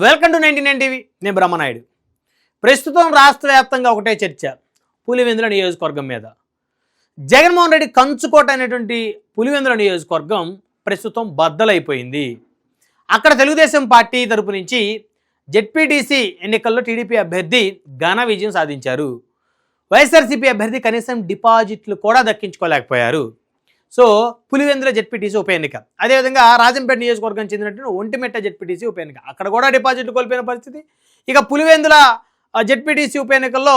Welcome to 99 TV. నేను బ్రహ్మనాయుడు. ప్రస్తుతం రాష్ట్ర వ్యాప్తంగా ఒకటే చర్చ పులివెందుల నియోజకవర్గం మీద. జగన్మోహన్ రెడ్డి కంచుకోట అనేటువంటి పులివెందుల నియోజకవర్గం ప్రస్తుతం బద్దలైపోయింది. అక్కడ తెలుగుదేశం పార్టీ తరపు నుంచి జెడ్పీటీసీ ఎన్నికల్లో టీడీపీ అభ్యర్థి ఘన విజయం సాధించారు. వైఎస్ఆర్సీపీ అభ్యర్థి కనీసం డిపాజిట్లు కూడా దక్కించుకోలేకపోయారు. సో పులివెందుల జెడ్పీటీసీ ఉప ఎన్నిక, అదేవిధంగా రాజంపేట నియోజకవర్గం చెందినట్టు ఒంటిమిట్ట జెడ్పీటీసీ ఉప ఎన్నిక, అక్కడ కూడా డిపాజిట్లు కోల్పోయిన పరిస్థితి. ఇక పులివెందుల జెడ్పీటీసీ ఉప ఎన్నికల్లో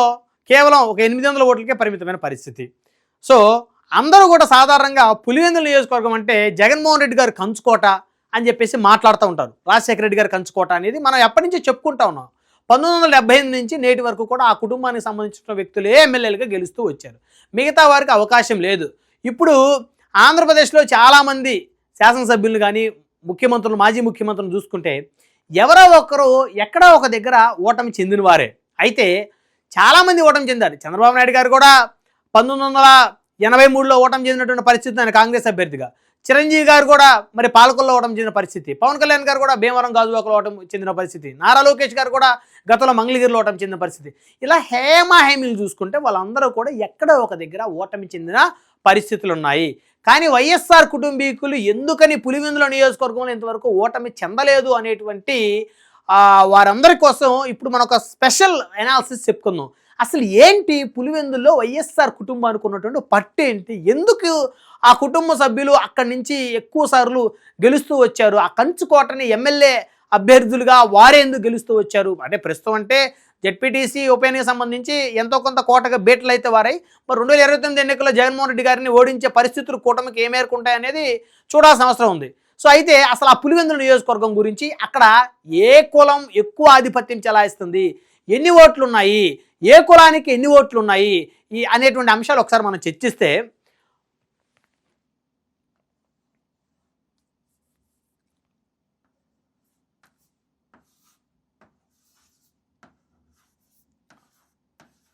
కేవలం ఒక 800 ఓట్లకే పరిమితమైన పరిస్థితి. సో అందరూ కూడా సాధారణంగా పులివెందుల నియోజకవర్గం అంటే జగన్మోహన్ రెడ్డి గారు కంచుకోట అని చెప్పేసి మాట్లాడుతూ ఉంటారు. రాజశేఖర రెడ్డి గారు కంచుకోట అనేది మనం ఎప్పటి నుంచి చెప్పుకుంటా ఉన్నాం. 1978 నుంచి నేటి వరకు కూడా ఆ కుటుంబానికి సంబంధించిన వ్యక్తులే ఎమ్మెల్యేలుగా గెలుస్తూ వచ్చారు. మిగతా వారికి అవకాశం లేదు. ఇప్పుడు ఆంధ్రప్రదేశ్లో చాలామంది శాసనసభ్యులు కానీ ముఖ్యమంత్రులు, మాజీ ముఖ్యమంత్రులు చూసుకుంటే ఎవరో ఒకరు ఎక్కడో ఒక దగ్గర ఓటమి చెందిన వారే. అయితే చాలామంది ఓటమి చెందారు. చంద్రబాబు నాయుడు గారు కూడా 1983లో ఓటమి చెందినటువంటి పరిస్థితి ఆయన కాంగ్రెస్ అభ్యర్థిగా. చిరంజీవి గారు కూడా మరి పాలకొల్లో ఓటమి చెందిన పరిస్థితి. పవన్ కళ్యాణ్ గారు కూడా భీమవరం గాజువాకలో ఓటమి చెందిన పరిస్థితి. నారా లోకేష్ గారు కూడా గతంలో మంగళగిరిలో ఓటమి చెందిన పరిస్థితి. ఇలా హేమీలు చూసుకుంటే వాళ్ళందరూ కూడా ఎక్కడో ఒక దగ్గర ఓటమి చెందిన పరిస్థితులు ఉన్నాయి. కానీ వైఎస్ఆర్ కుటుంబీకులు ఎందుకని పులివెందుల నియోజకవర్గంలో ఇంతవరకు ఓటమి చెందలేదు అనేటువంటి వారందరి కోసం ఇప్పుడు మనం ఒక స్పెషల్ అనాలిసిస్ చెప్పుకుందాం. అసలు ఏంటి పులివెందుల్లో వైఎస్ఆర్ కుటుంబానికి ఉన్నటువంటి పట్టు ఏంటి? ఎందుకు ఆ కుటుంబ సభ్యులు అక్కడి నుంచి ఎక్కువ సార్లు గెలుస్తూ వచ్చారు? ఆ కంచుకోటని ఎమ్మెల్యే అభ్యర్థులుగా వారే ఎందుకు గెలుస్తూ వచ్చారు? అంటే ప్రస్తుతం అంటే జెడ్పీటీసీ ఉప ఎన్నిక సంబంధించి ఎంతో కొంత కోటగా బేట్లు అయితే వారై మరి 2029 ఎన్నికల్లో జగన్మోహన్ రెడ్డి గారిని ఓడించే పరిస్థితులు కూటమికి ఏ మేరకు ఉంటాయనేది చూడాల్సిన అవసరం ఉంది. సో అయితే అసలు ఆ పులివెందుల నియోజకవర్గం గురించి అక్కడ ఏ కులం ఎక్కువ ఆధిపత్యం చెలాయిస్తుంది, ఎన్ని ఓట్లు ఉన్నాయి, ఏ కులానికి ఎన్ని ఓట్లు ఉన్నాయి అనేటువంటి అంశాలు ఒకసారి మనం చర్చిస్తే,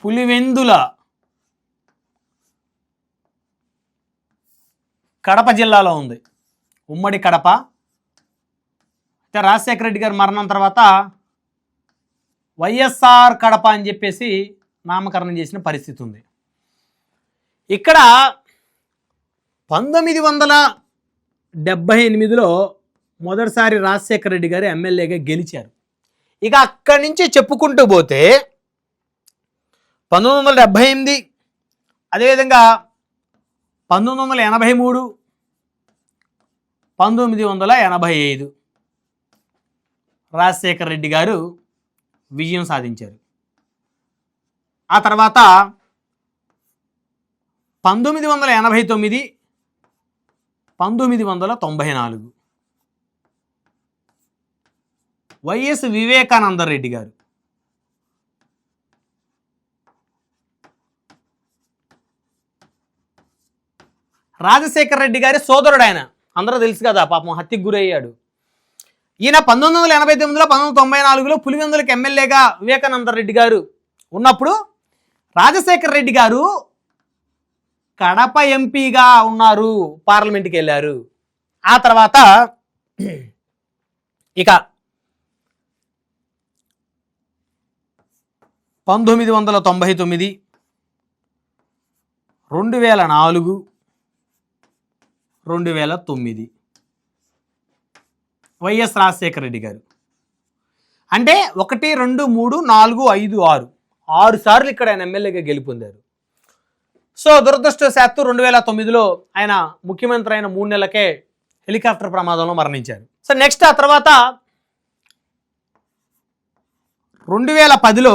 పులివెందుల కడప జిల్లాలో ఉంది. ఉమ్మడి కడప. అయితే రాజశేఖర రెడ్డి గారి మరణం తర్వాత వైఎస్ఆర్ కడప అని చెప్పేసి నామకరణం చేసిన పరిస్థితి ఉంది. ఇక్కడ 1978లో మొదటిసారి రాజశేఖర రెడ్డి గారు ఎమ్మెల్యేగా గెలిచారు. ఇక అక్కడి నుంచి చెప్పుకుంటూ పోతే 1978, అదేవిధంగా 1983, 1985 రాజశేఖర రెడ్డి గారు విజయం సాధించారు. ఆ తర్వాత 1989, 1994 వైఎస్ వివేకానంద రెడ్డి గారు, రాజశేఖర రెడ్డి గారి సోదరుడు. ఆయన అందరూ తెలుసు కదా, పాపం హత్యకు గురయ్యాడు. ఈయన 1989లో 1994లో పులివెందులకు ఎమ్మెల్యేగా వివేకానంద రెడ్డి గారు ఉన్నప్పుడు రాజశేఖర రెడ్డి గారు కడప ఎంపీగా ఉన్నారు, పార్లమెంట్కి వెళ్ళారు. ఆ తర్వాత ఇక 1999, 2004, 2009 వైఎస్ రాజశేఖర రెడ్డి గారు. అంటే 1, 2, 3, 4, 5, 6 సార్లు ఇక్కడ ఆయన ఎమ్మెల్యేగా గెలుపొందారు. సో దురదృష్టవశాత్తు 2009లో ఆయన ముఖ్యమంత్రి అయిన 3 నెలలకే హెలికాప్టర్ ప్రమాదంలో మరణించారు. సో నెక్స్ట్ ఆ తర్వాత 2010లో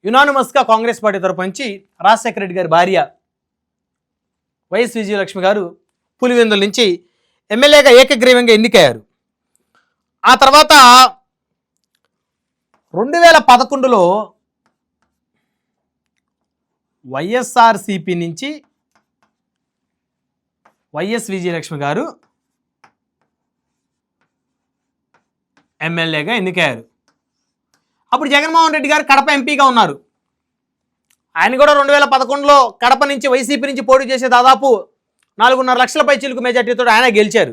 యునానిమస్గా కాంగ్రెస్ పార్టీ తరపు నుంచి రాజశేఖర రెడ్డి గారి భార్య వైఎస్ విజయలక్ష్మి గారు పులివెందుల నుంచి ఎమ్మెల్యేగా ఏకగ్రీవంగా ఎన్నికయ్యారు. ఆ తర్వాత 2011లో వైఎస్ఆర్సీపీ నుంచి వైఎస్ విజయలక్ష్మి గారు ఎమ్మెల్యేగా ఎన్నికయ్యారు. అప్పుడు జగన్మోహన్ రెడ్డి గారు కడప ఎంపీగా ఉన్నారు. ఆయన కూడా 2011లో కడప నుంచి వైసీపీ నుంచి పోటీ చేసే దాదాపు 4.5 లక్షల పైచిలుకు మెజార్టీతో ఆయన గెలిచారు.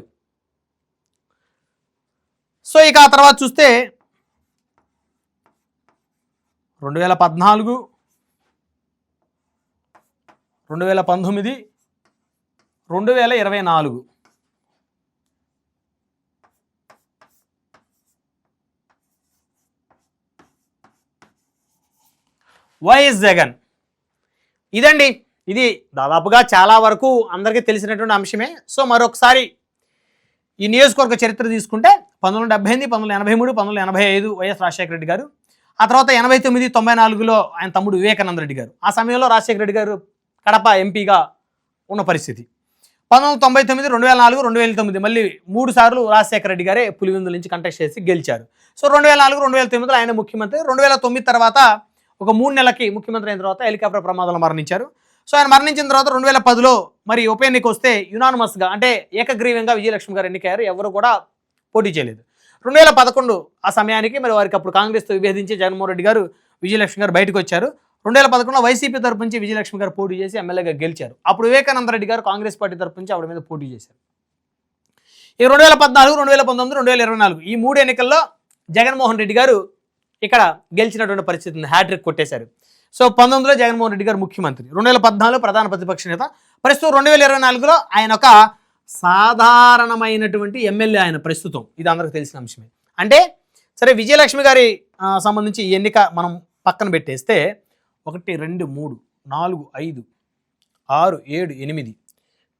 సో ఇక ఆ తర్వాత చూస్తే 2014, 2019, 2024. వైఎస్ జగన్. ఇదండి, ఇది దాదాపుగా చాలా వరకు అందరికీ తెలిసినటువంటి అంశమే. సో మరొకసారి ఈ నియోజకవర్గ చరిత్ర తీసుకుంటే 1978, 1983, 1985 వైఎస్ రాజశేఖర రెడ్డి గారు. ఆ తర్వాత 89, 94లో ఆయన తమ్ముడు వివేకానంద రెడ్డి గారు. ఆ సమయంలో రాజశేఖర రెడ్డి గారు కడప ఎంపీగా ఉన్న పరిస్థితి. 1999, 2004, 2009 మళ్ళీ 3 సార్లు రాజశేఖర రెడ్డి గారే పులివెందుల నుంచి కంటెస్ట్ చేసి గెలిచారు. సో 2004, 2009లో ఆయన ముఖ్యమంత్రి. 2009 తర్వాత ఒక 3 నెలలకి ముఖ్యమంత్రి అయిన తర్వాత హెలికాప్టర్ ప్రమాదంలో మరణించారు. సో ఆయన మరణించిన తర్వాత 2010లో మరి ఉప ఎన్నిక వస్తే యునానిమస్గా అంటే ఏకగ్రీవంగా విజయలక్ష్మి గారు ఎన్నికయ్యారు. ఎవరు కూడా పోటీ చేయలేదు. 2011 ఆ సమయానికి మరి వారికి అప్పుడు కాంగ్రెస్తో విభేదించి జగన్మోహన్ రెడ్డి గారు, విజయలక్ష్మి గారు బయటకు వచ్చారు. 2011లో వైసీపీ తరపు నుంచి విజయలక్ష్మి గారు పోటీ చేసి ఎమ్మెల్యేగా గెలిచారు. అప్పుడు వివేకానంద రెడ్డి గారు కాంగ్రెస్ పార్టీ తరపు నుంచి ఆవిడ మీద పోటీ చేశారు. ఈ 2014, 2019, 2024 ఈ 3 ఎన్నికల్లో జగన్మోహన్ రెడ్డి గారు ఇక్కడ గెలిచినటువంటి పరిస్థితిని హ్యాట్రిక్ కొట్టేశారు. సో 19లో జగన్మోహన్ రెడ్డి గారు ముఖ్యమంత్రి, 2014లో ప్రధాన ప్రతిపక్ష నేత. ప్రస్తుతం 2024లో ఆయన ఒక సాధారణమైనటువంటి ఎమ్మెల్యే ఆయన ప్రస్తుతం. ఇది అందరికీ తెలిసిన అంశమే. అంటే సరే, విజయలక్ష్మి గారి సంబంధించి ఈ ఎన్నిక మనం పక్కన పెట్టేస్తే 1, 2, 3, 4, 5, 6, 7, 8,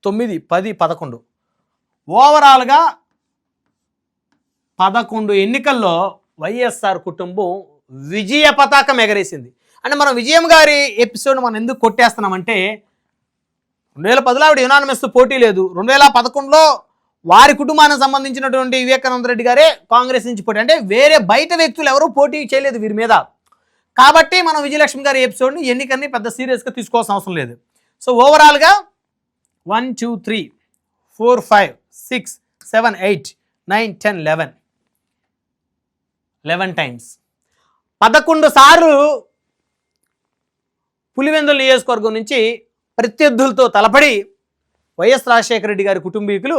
9, 10, 11 ఓవరాల్గా 11 ఎన్నికల్లో వైఎస్ఆర్ కుటుంబం విజయ పతాకం ఎగరేసింది. అంటే మనం విజయం గారి ఎపిసోడ్ మనం ఎందుకు కొట్టేస్తున్నామంటే 2010లో ఆవిడ యునానిమస్ పోటీ లేదు. 2011లో వారి కుటుంబానికి సంబంధించినటువంటి వివేకానంద రెడ్డి గారే కాంగ్రెస్ నుంచి పోటీ, అంటే వేరే బయట వ్యక్తులు ఎవరూ పోటీ చేయలేదు వీరి మీద. కాబట్టి మనం విజయలక్ష్మి గారి ఎపిసోడ్ని ఎన్నికని పెద్ద సీరియస్గా తీసుకోవాల్సిన అవసరం లేదు. సో ఓవరాల్గా 1, 2, 3, 4, 5, 6, 7, 8, 9, 10, 11 టైమ్స్ 11 సార్లు పులివెందుల నియోజకవర్గం నుంచి ప్రత్యర్థులతో తలపడి వైఎస్ రాజశేఖర రెడ్డి గారి కుటుంబీకులు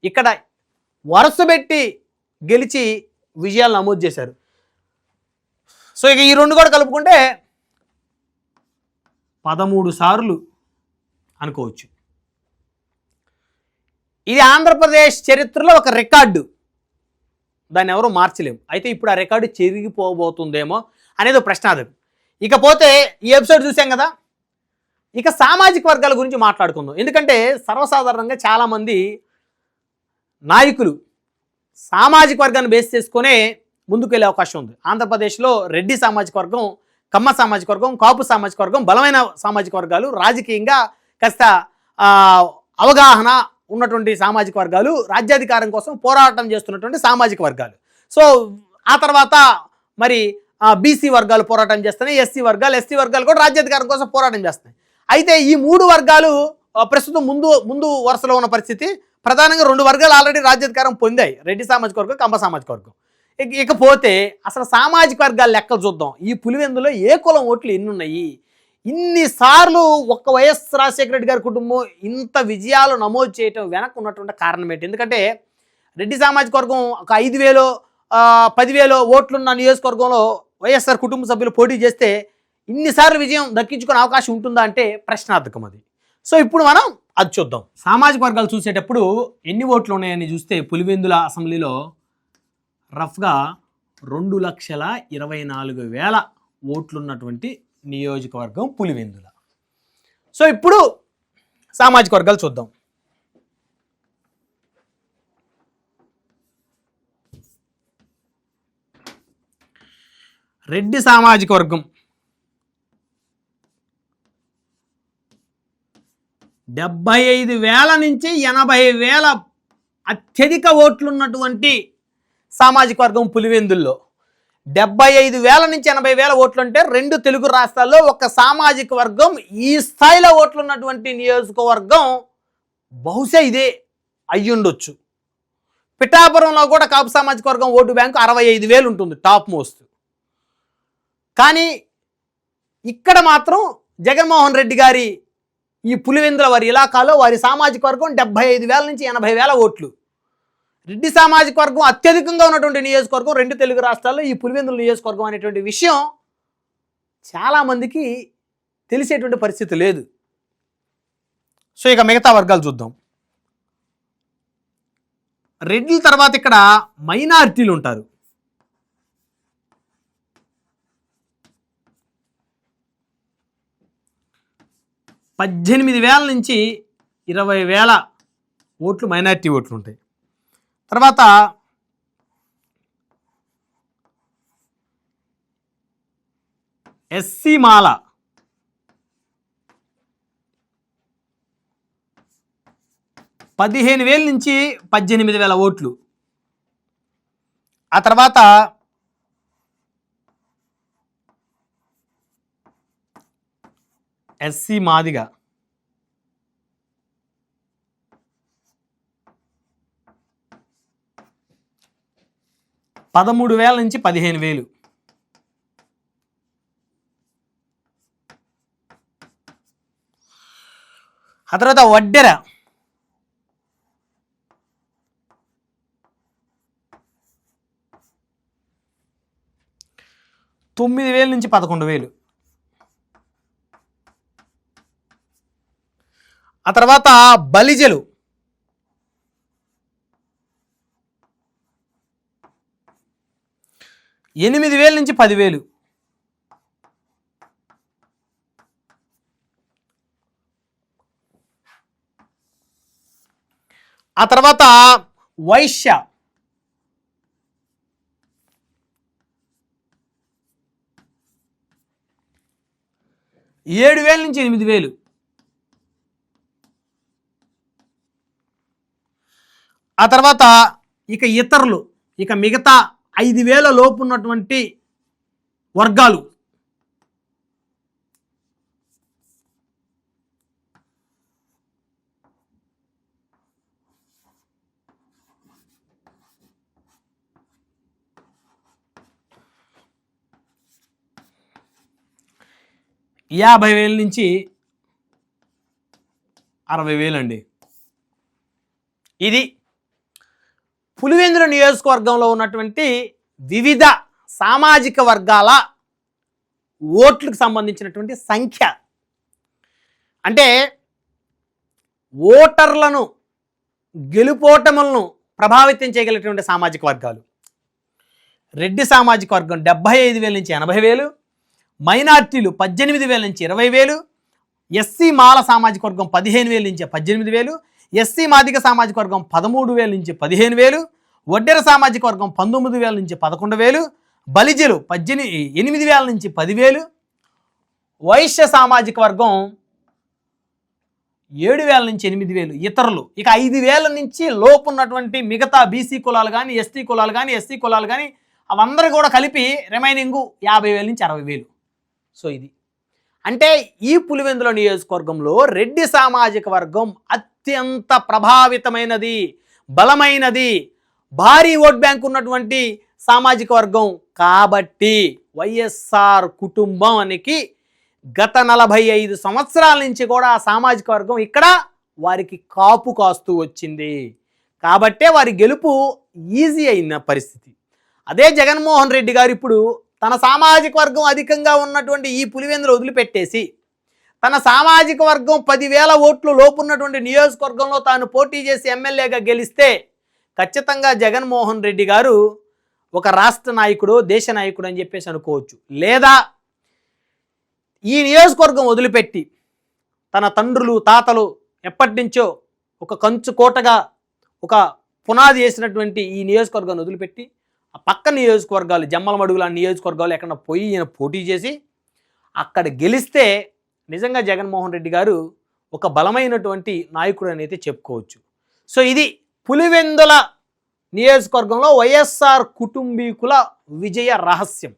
ఇక్కడ వరుసపెట్టి గెలిచి విజయాలు నమోదు చేశారు. సో ఇక ఈ 2 కూడా కలుపుకుంటే 13 సార్లు అనుకోవచ్చు. ఇది ఆంధ్రప్రదేశ్ చరిత్రలో ఒక రికార్డు, దాన్ని ఎవరూ మార్చలేము. అయితే ఇప్పుడు ఆ రికార్డు చెరిగిపోబోతుందేమో అనేది ప్రశ్నార్థకం. ఇకపోతే ఈ ఎపిసోడ్ చూసాం కదా, ఇక సామాజిక వర్గాల గురించి మాట్లాడుకుందాం. ఎందుకంటే సర్వసాధారణంగా చాలామంది నాయకులు సామాజిక వర్గాన్ని బేస్ చేసుకునే ముందుకు వెళ్ళే అవకాశం ఉంది. ఆంధ్రప్రదేశ్లో రెడ్డి సామాజిక వర్గం, కమ్మ సామాజిక వర్గం, కాపు సామాజిక వర్గం బలమైన సామాజిక వర్గాలు, రాజకీయంగా కాస్త అవగాహన ఉన్నటువంటి సామాజిక వర్గాలు, రాజ్యాధికారం కోసం పోరాటం చేస్తున్నటువంటి సామాజిక వర్గాలు. సో ఆ తర్వాత మరి బీసీ వర్గాలు పోరాటం చేస్తున్నాయి, ఎస్సీ వర్గాలు కూడా రాజ్యాధికారం కోసం పోరాటం చేస్తున్నాయి. అయితే ఈ 3 వర్గాలు ప్రస్తుతం ముందు వరుసలో ఉన్న పరిస్థితి. ప్రధానంగా 2 వర్గాలు ఆల్రెడీ రాజ్యాధికారం పొందాయి, రెడ్డి సామాజిక వర్గం, కమ్మ సామాజిక వర్గం. ఇకపోతే అసలు సామాజిక వర్గాల లెక్కలు చూద్దాం. ఈ పులివెందులో ఏ కులం ఓట్లు ఎన్ని ఉన్నాయి, ఇన్నిసార్లు ఒక్క వైఎస్ రాజశేఖర రెడ్డి గారి కుటుంబం ఇంత విజయాలు నమోదు చేయటం వెనక్కి ఉన్నటువంటి కారణం ఏంటి? ఎందుకంటే రెడ్డి సామాజిక వర్గం ఒక 5,000, 10,000 ఓట్లున్న నియోజకవర్గంలో వైఎస్ఆర్ కుటుంబ సభ్యులు పోటీ చేస్తే ఇన్నిసార్లు విజయం దక్కించుకునే అవకాశం ఉంటుందా అంటే ప్రశ్నార్థకం అది. సో ఇప్పుడు మనం అది చూద్దాం. సామాజిక వర్గాలు చూసేటప్పుడు ఎన్ని ఓట్లు ఉన్నాయని చూస్తే పులివెందుల అసెంబ్లీలో రఫ్గా 2,24,000 ఓట్లున్నటువంటి నియోజకవర్గం పులివెందుల. సో ఇప్పుడు సామాజిక వర్గాలు చూద్దాం. రెడ్డి సామాజిక వర్గం 75,000 నుంచి 80,000 అత్యధిక ఓట్లున్నటువంటి సామాజిక వర్గం పులివెందుల్లో. 75,000 నుంచి 80,000 ఓట్లు అంటే 2 తెలుగు రాష్ట్రాల్లో ఒక సామాజిక వర్గం ఈ స్థాయిలో ఓట్లున్నటువంటి నియోజకవర్గం బహుశా ఇదే అయ్యుండొచ్చు. పిఠాపురంలో కూడా కాపు సామాజిక వర్గం ఓటు బ్యాంకు 65,000 ఉంటుంది టాప్ మోస్ట్. కానీ ఇక్కడ మాత్రం జగన్మోహన్ రెడ్డి గారి ఈ పులివెందుల వారి ఇలాకాలో వారి సామాజిక వర్గం 75,000 నుంచి 80,000 ఓట్లు. రెడ్డి సామాజిక వర్గం అత్యధికంగా ఉన్నటువంటి నియోజకవర్గం 2 తెలుగు రాష్ట్రాల్లో ఈ పులివెందుల నియోజకవర్గం అనేటువంటి విషయం చాలామందికి తెలిసేటువంటి పరిస్థితి లేదు. సో ఇక మిగతా వర్గాలు చూద్దాం. రెడ్ల తర్వాత ఇక్కడ మైనారిటీలు ఉంటారు. 18,000 నుంచి 20,000 ఓట్లు మైనారిటీ ఓట్లు ఉంటాయి. తర్వాత ఎస్సీ మాల 15,000 నుంచి 18,000 ఓట్లు. ఆ తర్వాత ఎస్సీ మాదిగ 13,000 నుంచి 15,000. ఆ తర్వాత వడ్డెర 9,000 నుంచి 11,000. ఆ తర్వాత బలిజలు 8,000 నుంచి 10,000. ఆ తర్వాత వైశ్య 7,000 నుంచి 8,000. ఆ తర్వాత ఇక ఇతరులు, ఇక మిగతా 5,000 లోపు ఉన్నటువంటి వర్గాలు $50,000 నుంచి 60,000 అండి. ఇది పులివెందుల నియోజకవర్గంలో ఉన్నటువంటి వివిధ సామాజిక వర్గాల ఓట్లకు సంబంధించినటువంటి సంఖ్య. అంటే ఓటర్లను గెలుపోటములను ప్రభావితం చేయగలిగినటువంటి సామాజిక వర్గాలు. రెడ్డి సామాజిక వర్గం 75,000 నుంచి 80,000, మైనార్టీలు 18,000 నుంచి 20,000, ఎస్సీ మాల సామాజిక వర్గం 15,000 నుంచి 18,000, ఎస్సీ మాదిగ సామాజిక వర్గం 13,000 నుంచి 15,000, వడ్డెర సామాజిక వర్గం 19,000 నుంచి 11,000, బలిజలు 8,000 నుంచి 10,000, వైశ్య సామాజిక వర్గం 7,000 నుంచి 8,000. ఇతరులు ఇక 5,000 నుంచి లోపు ఉన్నటువంటి మిగతా బీసీ కులాలు కానీ, ఎస్టీ కులాలు కానీ, ఎస్సీ కులాలు కానీ అవందరూ కూడా కలిపి రిమైనింగ్ 50,000 నుంచి 60,000. సో ఇది అంటే ఈ పులివెందుల నియోజకవర్గంలో రెడ్డి సామాజిక వర్గం అత్యంత ప్రభావితమైనది, బలమైనది, భారీ ఓట్ బ్యాంక్ ఉన్నటువంటి సామాజిక వర్గం. కాబట్టి వైఎస్ఆర్ కుటుంబానికి గత 45 సంవత్సరాల నుంచి కూడా ఆ సామాజిక వర్గం ఇక్కడ వారికి కాపు కాస్తూ వచ్చింది. కాబట్టే వారి గెలుపు ఈజీ అయిన పరిస్థితి. అదే జగన్మోహన్ రెడ్డి గారు ఇప్పుడు తన సామాజిక వర్గం అధికంగా ఉన్నటువంటి ఈ పులివెందులు వదిలిపెట్టేసి తన సామాజిక వర్గం 10,000 ఓట్లు లోపున్నటువంటి నియోజకవర్గంలో తాను పోటీ చేసి ఎమ్మెల్యేగా గెలిస్తే ఖచ్చితంగా జగన్మోహన్ రెడ్డి గారు ఒక రాష్ట్ర నాయకుడు, దేశ నాయకుడు అని చెప్పేసి అనుకోవచ్చు. లేదా ఈ నియోజకవర్గం వదిలిపెట్టి తన తండ్రులు తాతలు ఎప్పటి నుంచో ఒక కంచు కోటగా ఒక పునాది వేసినటువంటి ఈ నియోజకవర్గాన్ని వదిలిపెట్టి ఆ పక్క నియోజకవర్గాలు జమ్మలమడుగుల నియోజకవర్గాలు ఎక్కడ పోయి ఈయన పోటీ చేసి అక్కడ గెలిస్తే నిజంగా జగన్మోహన్ రెడ్డి గారు ఒక బలమైనటువంటి నాయకుడు అని అయితే చెప్పుకోవచ్చు. సో ఇది పులివెందుల నియోజకవర్గంలో వైఎస్ఆర్ కుటుంబీకుల విజయ రహస్యం.